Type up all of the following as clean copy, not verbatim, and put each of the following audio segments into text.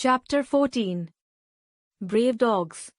Chapter 14. Brave Dogs.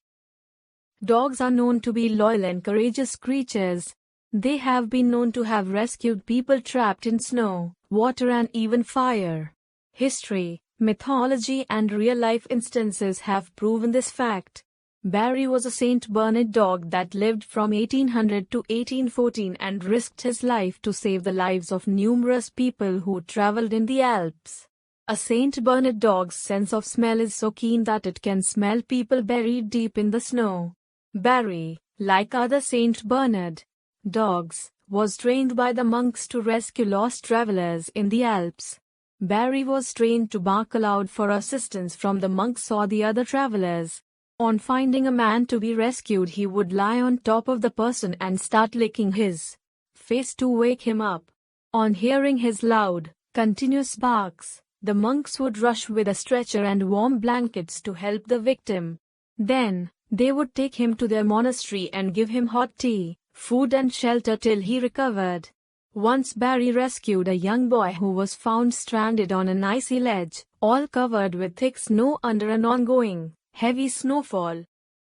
Dogs are known to be loyal and courageous creatures. They have been known to have rescued people trapped in snow, water and even fire. History, mythology and real-life instances have proven this fact. Barry was a Saint Bernard dog that lived from 1800 to 1814 and risked his life to save the lives of numerous people who traveled in the Alps. A Saint Bernard dog's sense of smell is so keen that it can smell people buried deep in the snow. Barry, like other Saint Bernard dogs, was trained by the monks to rescue lost travelers in the Alps. Barry was trained to bark aloud for assistance from the monks or the other travelers. On finding a man to be rescued, he would lie on top of the person and start licking his face to wake him up. On hearing his loud, continuous barks, the monks would rush with a stretcher and warm blankets to help the victim. Then, they would take him to their monastery and give him hot tea, food and shelter till he recovered. Once Barry rescued a young boy who was found stranded on an icy ledge, all covered with thick snow under an ongoing, heavy snowfall.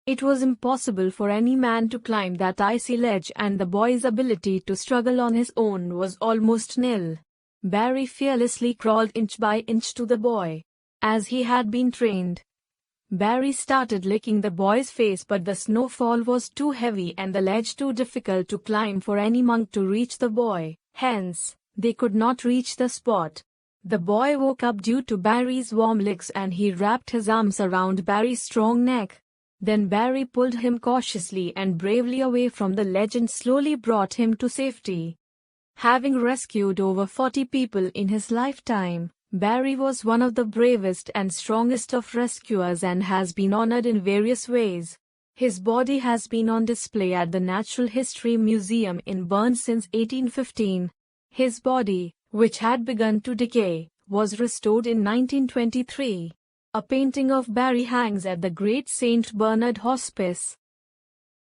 It was impossible for any man to climb that icy ledge, and the boy's ability to struggle on his own was almost nil. Barry fearlessly crawled inch by inch to the boy. As he had been trained, Barry started licking the boy's face, but the snowfall was too heavy and the ledge too difficult to climb for any monk to reach the boy. Hence, they could not reach the spot. The boy woke up due to Barry's warm licks and he wrapped his arms around Barry's strong neck. Then Barry pulled him cautiously and bravely away from the ledge and slowly brought him to safety. Having rescued over 40 people in his lifetime, Barry was one of the bravest and strongest of rescuers and has been honored in various ways. His body has been on display at the Natural History Museum in Bern since 1815. His body, which had begun to decay, was restored in 1923. A painting of Barry hangs at the Great Saint Bernard Hospice.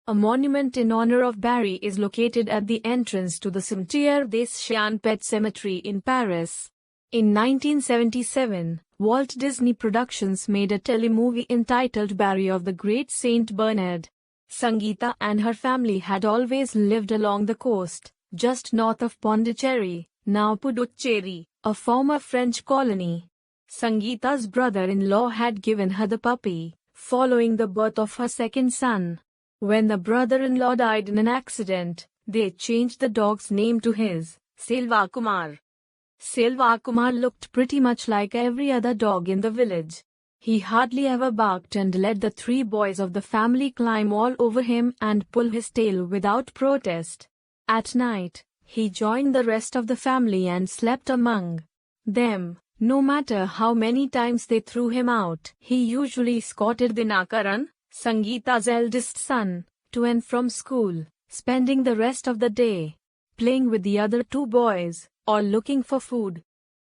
A monument in honor of Barry is located at the entrance to the Cimetière des Chiens Pet Cemetery in Paris. In 1977, Walt Disney Productions made a telemovie entitled Barry of the Great Saint Bernard. Sangeeta and her family had always lived along the coast, just north of Pondicherry, now Puducherry, a former French colony. Sangeeta's brother-in-law had given her the puppy, following the birth of her second son. When the brother-in-law died in an accident, they changed the dog's name to his, Selvakumar. Selvakumar looked pretty much like every other dog in the village. He hardly ever barked and let the 3 boys of the family climb all over him and pull his tail without protest. At night, he joined the rest of the family and slept among them. No matter how many times they threw him out, he usually escorted Dinakaran, Sangeeta's eldest son, to and from school, spending the rest of the day playing with the other 2 boys or looking for food.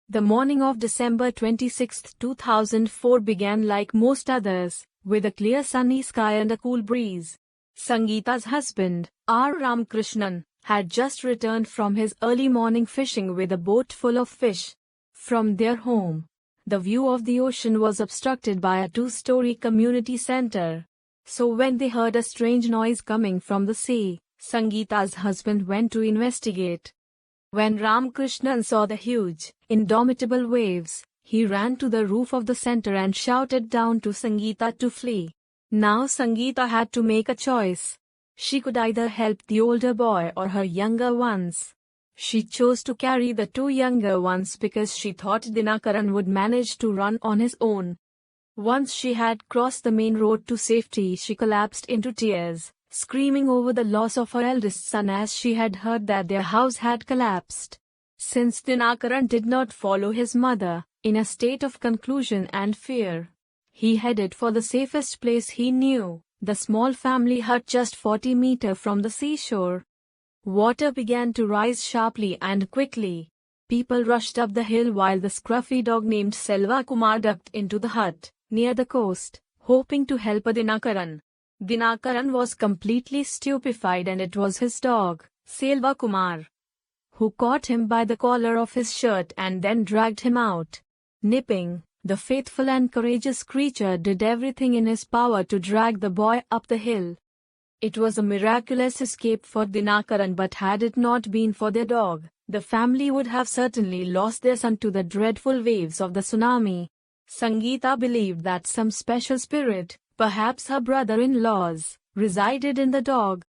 The morning of December 26, 2004 began like most others, with a clear sunny sky and a cool breeze. Sangeeta's husband, R. Ramakrishnan, had just returned from his early morning fishing with a boat full of fish. From their home, the view of the ocean was obstructed by a 2-story community center. So when they heard a strange noise coming from the sea, Sangeeta's husband went to investigate. When Ramakrishnan saw the huge, indomitable waves, he ran to the roof of the center and shouted down to Sangeeta to flee. Now Sangeeta had to make a choice. She could either help the older boy or her younger ones. She chose to carry the 2 younger ones because she thought Dinakaran would manage to run on his own. Once she had crossed the main road to safety, she collapsed into tears, screaming over the loss of her eldest son as she had heard that their house had collapsed. Since Dinakaran did not follow his mother, in a state of confusion and fear, he headed for the safest place he knew, the small family hut just 40 meters from the seashore. Water began to rise sharply and quickly. People rushed up the hill while the scruffy dog named Selvakumar ducked into the hut, near the coast, hoping to help Dinakaran. Dinakaran was completely stupefied, and it was his dog, Selvakumar, who caught him by the collar of his shirt and then dragged him out. Nipping, The faithful and courageous creature did everything in his power to drag the boy up the hill. It was a miraculous escape for Dinakaran, but had it not been for their dog, the family would have certainly lost their son to the dreadful waves of the tsunami. Sangeeta believed that some special spirit, perhaps her brother-in-law's, resided in the dog.